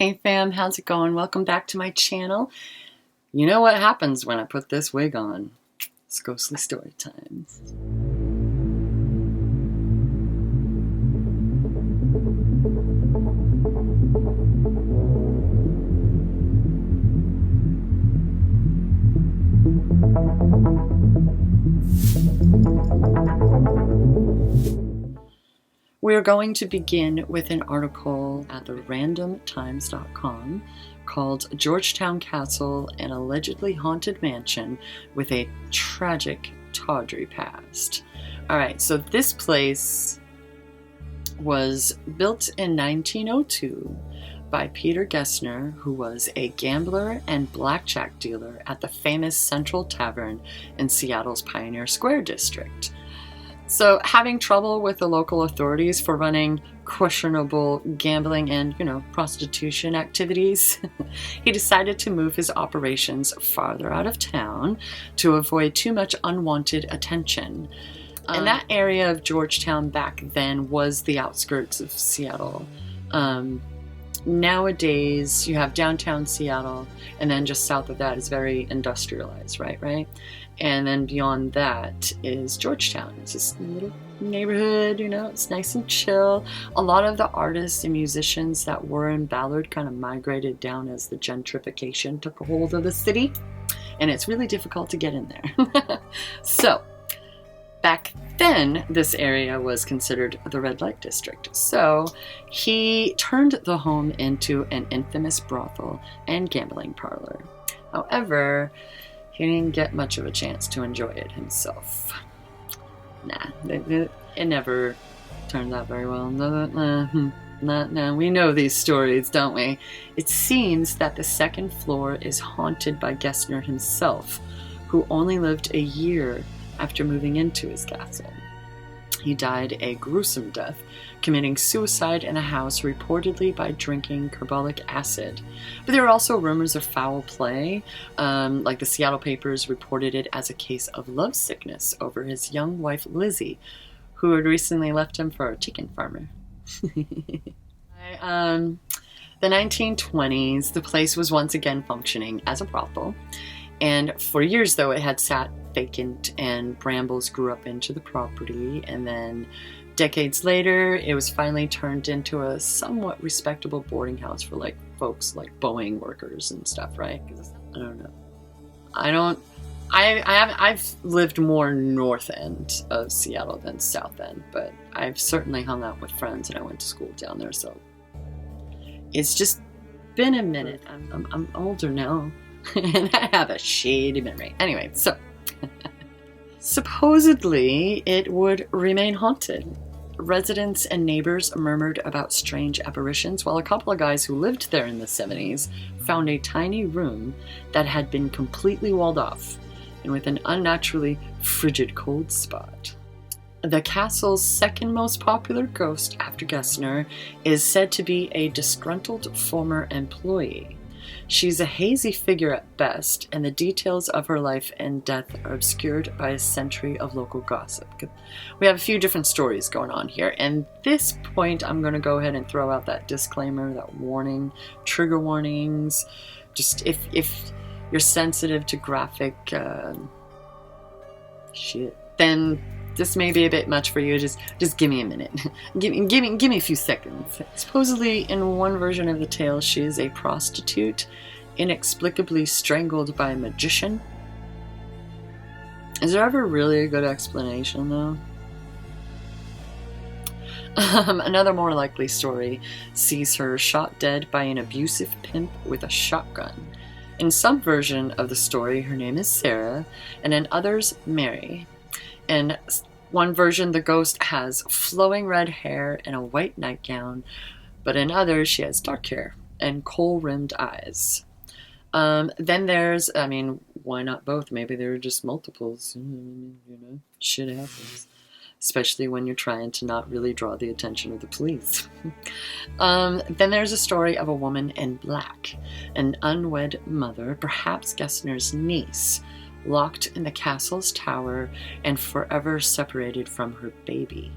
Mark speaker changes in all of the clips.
Speaker 1: Hey fam, how's it going? Welcome back to my channel. You know what happens when I put this wig on. It's ghostly story time. We're going to begin with an article at the randomtimes.com called Georgetown Castle, an allegedly haunted mansion with a tragic tawdry past. Alright, so this place was built in 1902 by Peter Gessner, who was a gambler and blackjack dealer at the famous Central Tavern in Seattle's Pioneer Square district. So, having trouble with the local authorities for running questionable gambling and, prostitution activities, he decided to move his operations farther out of town to avoid too much unwanted attention. And that area of Georgetown back then was the outskirts of Seattle. Nowadays, you have downtown Seattle, and then just south of that is very industrialized, right? And then beyond that is Georgetown. It's just a little neighborhood, it's nice and chill. A lot of the artists and musicians that were in Ballard kind of migrated down as the gentrification took a hold of the city, and it's really difficult to get in there. So, back then, this area was considered the red light district. So he turned the home into an infamous brothel and gambling parlor. However, he didn't get much of a chance to enjoy it himself. It never turned out very well. No, we know these stories, don't we? It seems that the second floor is haunted by Gessner himself, who only lived a year after moving into his castle. He died a gruesome death, committing suicide in a house reportedly by drinking carbolic acid. But there are also rumors of foul play, like the Seattle papers reported it as a case of lovesickness over his young wife Lizzie, who had recently left him for a chicken farmer. The 1920s, the place was once again functioning as a brothel. And for years, though, it had sat vacant and brambles grew up into the property. And then decades later, it was finally turned into a somewhat respectable boarding house for folks like Boeing workers and stuff, right? I don't know. I've lived more north end of Seattle than south end, but I've certainly hung out with friends and I went to school down there. So it's just been a minute. I'm older now. And I have a shady memory. Anyway, so supposedly it would remain haunted. Residents and neighbors murmured about strange apparitions, while a couple of guys who lived there in the 70s found a tiny room that had been completely walled off and with an unnaturally frigid cold spot. The castle's second most popular ghost after Gessner is said to be a disgruntled former employee. She's a hazy figure at best, and the details of her life and death are obscured by a century of local gossip. We have a few different stories going on here, and at this point I'm going to go ahead and throw out that disclaimer, that warning, trigger warnings. Just if you're sensitive to graphic shit, then this may be a bit much for you. Just give me a minute. give me a few seconds. Supposedly, in one version of the tale, she is a prostitute, inexplicably strangled by a magician. Is there ever really a good explanation, though? Another more likely story sees her shot dead by an abusive pimp with a shotgun. In some version of the story, her name is Sarah, and in others, Mary. In one version, the ghost has flowing red hair and a white nightgown, but in others, she has dark hair and kohl-rimmed eyes. Then there's, why not both? Maybe there are just multiples. Shit happens. Especially when you're trying to not really draw the attention of the police. Then there's a story of a woman in black, an unwed mother, perhaps Gessner's niece, locked in the castle's tower and forever separated from her baby,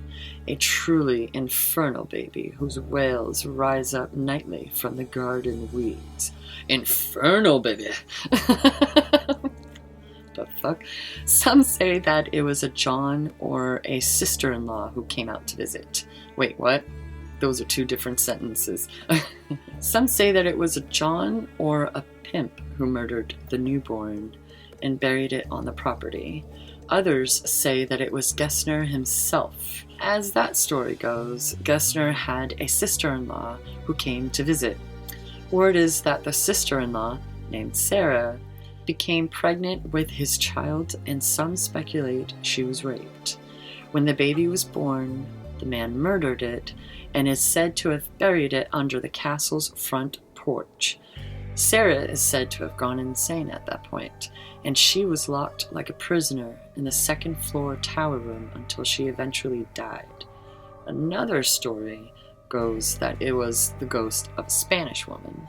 Speaker 1: a truly infernal baby whose wails rise up nightly from the garden weeds. Infernal baby! The fuck? Some say that it was a John or a sister-in-law who came out to visit. Wait, what? Those are two different sentences. Some say that it was a John or a pimp who murdered the newborn and buried it on the property. Others say that it was Gessner himself. As that story goes, Gessner had a sister-in-law who came to visit. Word is that the sister-in-law, named Sarah, became pregnant with his child, and some speculate she was raped. When the baby was born, the man murdered it and is said to have buried it under the castle's front porch. Sarah is said to have gone insane at that point, and she was locked like a prisoner in the second-floor tower room until she eventually died. Another story goes that it was the ghost of a Spanish woman,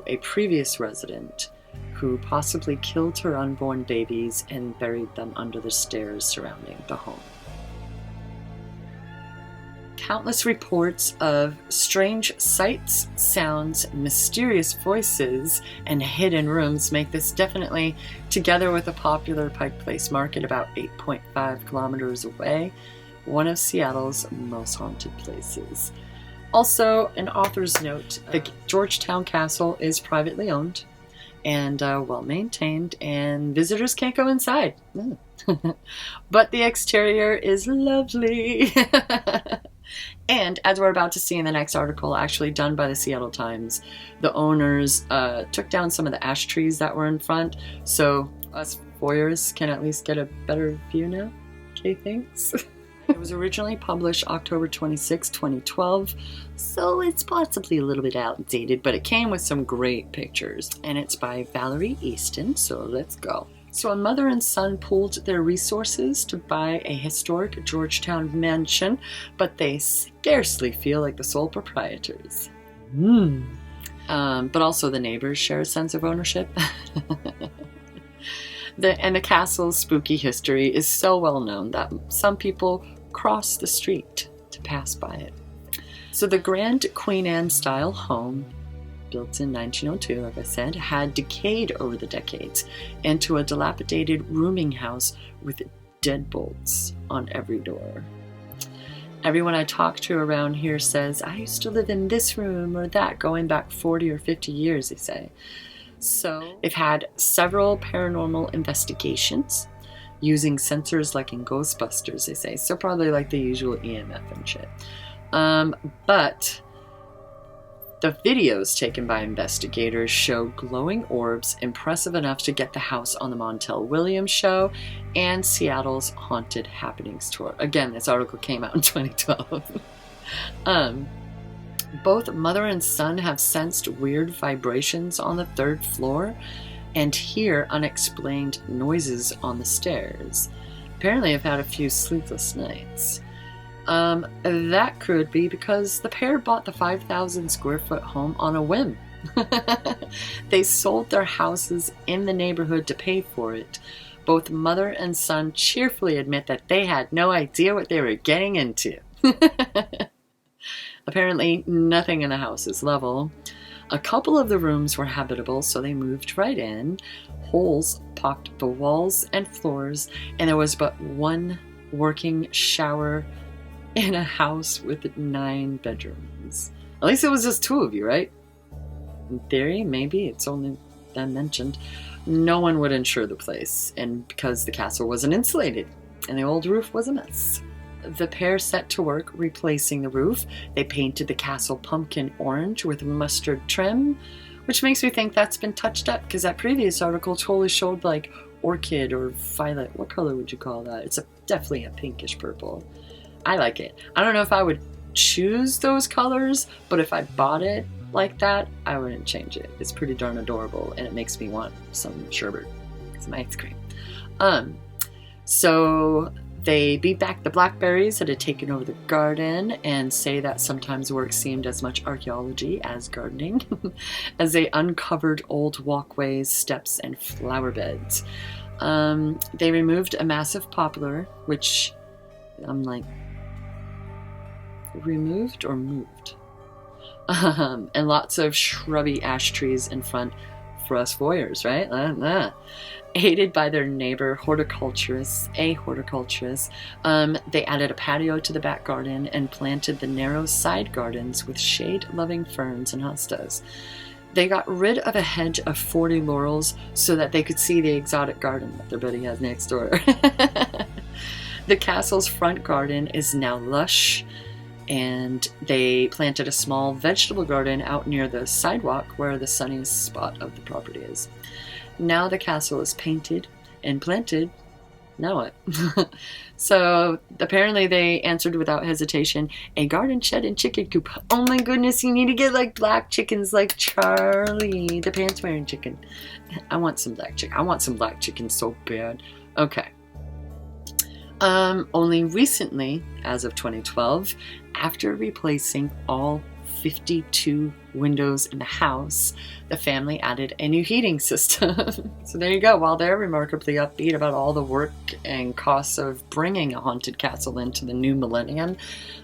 Speaker 1: a previous resident, who possibly killed her unborn babies and buried them under the stairs surrounding the home. Countless reports of strange sights, sounds, mysterious voices, and hidden rooms make this definitely, together with the popular Pike Place Market about 8.5 kilometers away, one of Seattle's most haunted places. Also, an author's note, the Georgetown Castle is privately owned and well-maintained, and visitors can't go inside. But the exterior is lovely. And as we're about to see in the next article, actually done by the Seattle Times, the owners took down some of the ash trees that were in front, so us voyeurs can at least get a better view now. Okay, thanks. It was originally published October 26, 2012, so it's possibly a little bit outdated, but it came with some great pictures. And it's by Valerie Easton, so let's go. So a mother and son pooled their resources to buy a historic Georgetown mansion, but they scarcely feel like the sole proprietors. But also the neighbors share a sense of ownership. And the castle's spooky history is so well known that some people cross the street to pass by it. So the grand Queen Anne style home, built in 1902, like I said, had decayed over the decades into a dilapidated rooming house with deadbolts on every door. Everyone I talk to around here says, I used to live in this room or that, going back 40 or 50 years, they say. So they've had several paranormal investigations using sensors like in Ghostbusters, they say. So probably like the usual EMF and shit. But the videos taken by investigators show glowing orbs impressive enough to get the house on the Montel Williams show and Seattle's Haunted Happenings tour. Again, this article came out in 2012. Both mother and son have sensed weird vibrations on the third floor and hear unexplained noises on the stairs. Apparently have had a few sleepless nights. That could be because the pair bought the 5,000 square foot home on a whim. They sold their houses in the neighborhood to pay for it. Both mother and son cheerfully admit that they had no idea what they were getting into. Apparently, nothing in the house is level. A couple of the rooms were habitable, so they moved right in. Holes pocked the walls and floors, and there was but one working shower in a house with 9 bedrooms. At least it was just 2 of you, right? In theory, maybe it's only been mentioned. No one would insure the place, and because the castle wasn't insulated, and the old roof was a mess. The pair set to work replacing the roof. They painted the castle pumpkin orange with mustard trim, which makes me think that's been touched up, because that previous article totally showed like orchid or violet. What color would you call that? It's definitely a pinkish purple. I like it. I don't know if I would choose those colors, but if I bought it like that, I wouldn't change it. It's pretty darn adorable, and it makes me want some sherbet, some ice cream. So They beat back the blackberries that had taken over the garden and say that sometimes work seemed as much archaeology as gardening as they uncovered old walkways, steps, and flower beds. They removed a massive poplar, which I'm like, removed or moved? And lots of shrubby ash trees in front for us voyeurs, right? Aided by their neighbor, horticulturist, they added a patio to the back garden and planted the narrow side gardens with shade-loving ferns and hostas. They got rid of a hedge of 40 laurels so that they could see the exotic garden that their buddy has next door. The castle's front garden is now lush, and they planted a small vegetable garden out near the sidewalk where the sunniest spot of the property is. Now the castle is painted and planted. Now what? So apparently they answered without hesitation, a garden shed and chicken coop. Oh my goodness, you need to get like black chickens like Charlie, the pants wearing chicken. I want some black chicken. I want some black chicken so bad. Okay. Only recently, as of 2012, after replacing all 52 windows in the house, the family added a new heating system. So there you go. While they're remarkably upbeat about all the work and costs of bringing a haunted castle into the new millennium,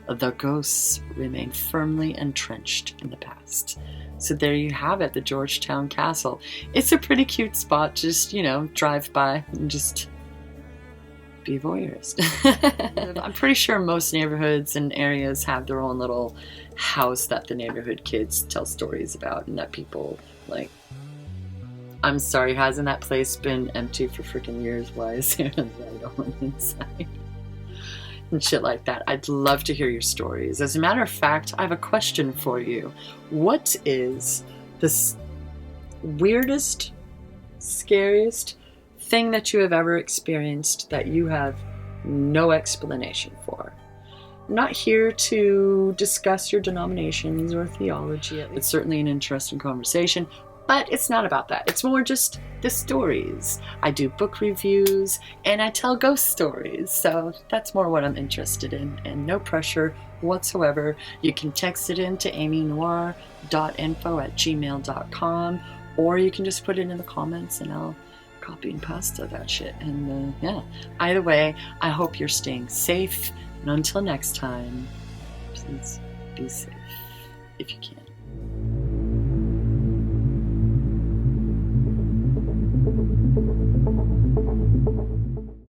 Speaker 1: the ghosts remain firmly entrenched in the past. So there you have it, the Georgetown Castle. It's a pretty cute spot. Just, drive by and just be voyeurist. I'm pretty sure most neighborhoods and areas have their own little house that the neighborhood kids tell stories about and that people like. I'm sorry, hasn't that place been empty for freaking years? Why is there a light on inside? And shit like that. I'd love to hear your stories. As a matter of fact, I have a question for you. What is the weirdest, scariest thing that you have ever experienced that you have no explanation for? I'm not here to discuss your denominations or theology. It's certainly an interesting conversation, but it's not about that. It's more just the stories. I do book reviews and I tell ghost stories, so that's more what I'm interested in, and no pressure whatsoever. You can text it in to amynoire.info@gmail.com, or you can just put it in the comments and I'll copy and paste that shit. And either way, I hope you're staying safe, and until next time, please be safe if you can.